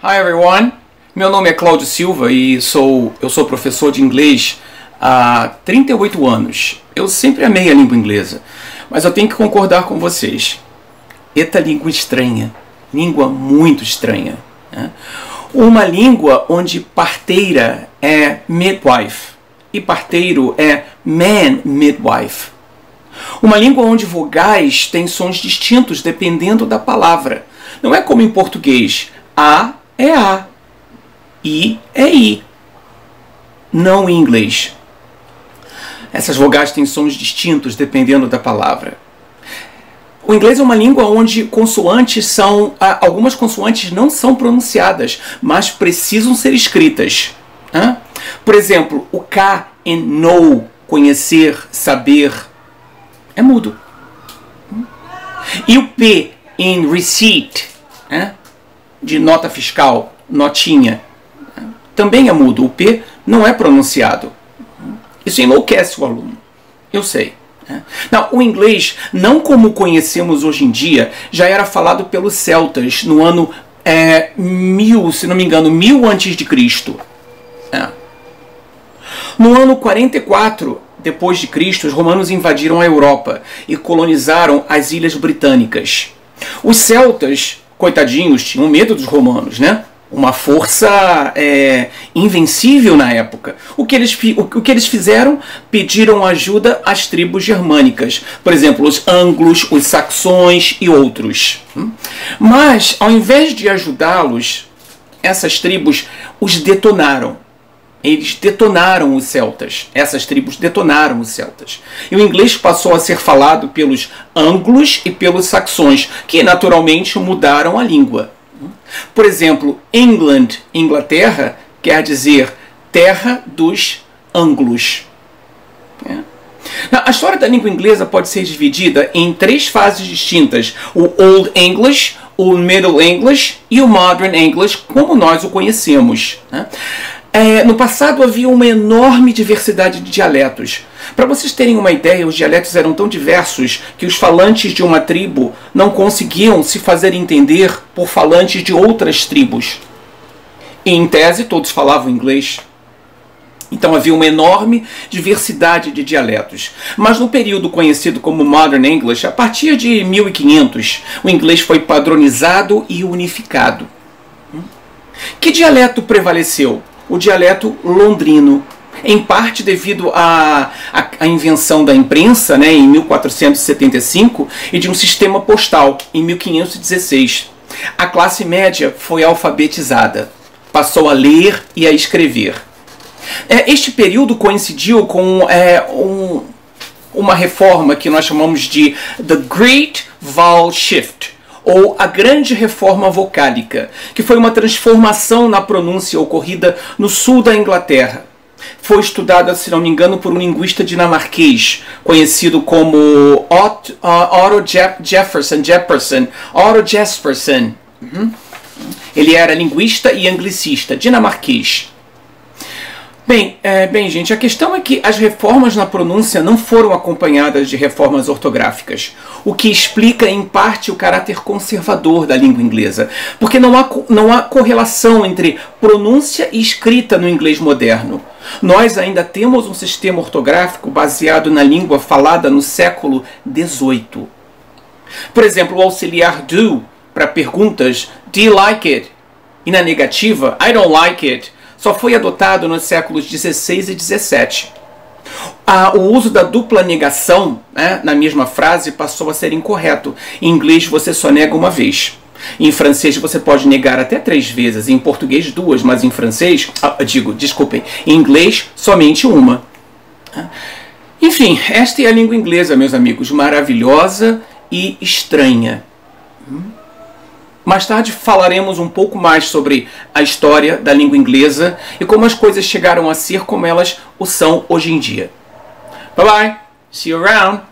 Hi everyone, meu nome é Cláudio Silva e eu sou professor de inglês há 38 anos. Eu sempre amei a língua inglesa, mas eu tenho que concordar com vocês. Eita língua estranha, língua muito estranha, né? Uma língua onde parteira é midwife e parteiro é man midwife. Uma língua onde vogais têm sons distintos dependendo da palavra. Não é como em português, A é A, I é I. Não em inglês. Essas vogais têm sons distintos dependendo da palavra. O inglês é uma língua onde algumas consoantes não são pronunciadas, mas precisam ser escritas. Por exemplo, o K em know, conhecer, saber, é mudo. E o P em receipt, de nota fiscal, notinha, também é mudo. O P não é pronunciado. Isso enlouquece o aluno. Eu sei. Não, o inglês, não como conhecemos hoje em dia, já era falado pelos celtas no ano 1000, se não me engano, 1000 antes de Cristo. No ano 44 depois de Cristo, os romanos invadiram a Europa e colonizaram as Ilhas Britânicas. Os celtas, coitadinhos, tinham medo dos romanos, né? Uma força invencível na época. O que eles fizeram? Pediram ajuda às tribos germânicas. Por exemplo, os anglos, os saxões e outros. Mas, ao invés de ajudá-los, essas tribos os detonaram. Eles detonaram os celtas. Essas tribos detonaram os celtas. E o inglês passou a ser falado pelos anglos e pelos saxões, que naturalmente mudaram a língua. Por exemplo, England, Inglaterra, quer dizer terra dos anglos. A história da língua inglesa pode ser dividida em 3 fases distintas: o Old English, o Middle English e o Modern English, como nós o conhecemos. No passado havia uma enorme diversidade de dialetos. Para vocês terem uma ideia, os dialetos eram tão diversos que os falantes de uma tribo não conseguiam se fazer entender por falantes de outras tribos. E, em tese, todos falavam inglês. Então havia uma enorme diversidade de dialetos. Mas no período conhecido como Modern English, a partir de 1500, o inglês foi padronizado e unificado. Que dialeto prevaleceu? O dialeto londrino, em parte devido à invenção da imprensa, em 1475, e de um sistema postal, em 1516. A classe média foi alfabetizada, passou a ler e a escrever. Este período coincidiu com uma reforma que nós chamamos de The Great Vowel Shift, ou a Grande Reforma Vocálica, que foi uma transformação na pronúncia ocorrida no sul da Inglaterra. Foi estudada, se não me engano, por um linguista dinamarquês, conhecido como Otto Jespersen. Ele era linguista e anglicista, dinamarquês. Bem, gente, a questão é que as reformas na pronúncia não foram acompanhadas de reformas ortográficas, o que explica, em parte, o caráter conservador da língua inglesa, porque não há correlação entre pronúncia e escrita no inglês moderno. Nós ainda temos um sistema ortográfico baseado na língua falada no século XVIII. Por exemplo, o auxiliar do para perguntas, do you like it? E na negativa, I don't like it, só foi adotado nos séculos XVI e XVII. O uso da dupla negação na mesma frase passou a ser incorreto. Em inglês você só nega uma vez. Em francês você pode negar até 3 vezes. Em português 2, mas em francês... em inglês somente uma. Enfim, esta é a língua inglesa, meus amigos. Maravilhosa e estranha. Mais tarde falaremos um pouco mais sobre a história da língua inglesa e como as coisas chegaram a ser como elas o são hoje em dia. Bye bye! See you around!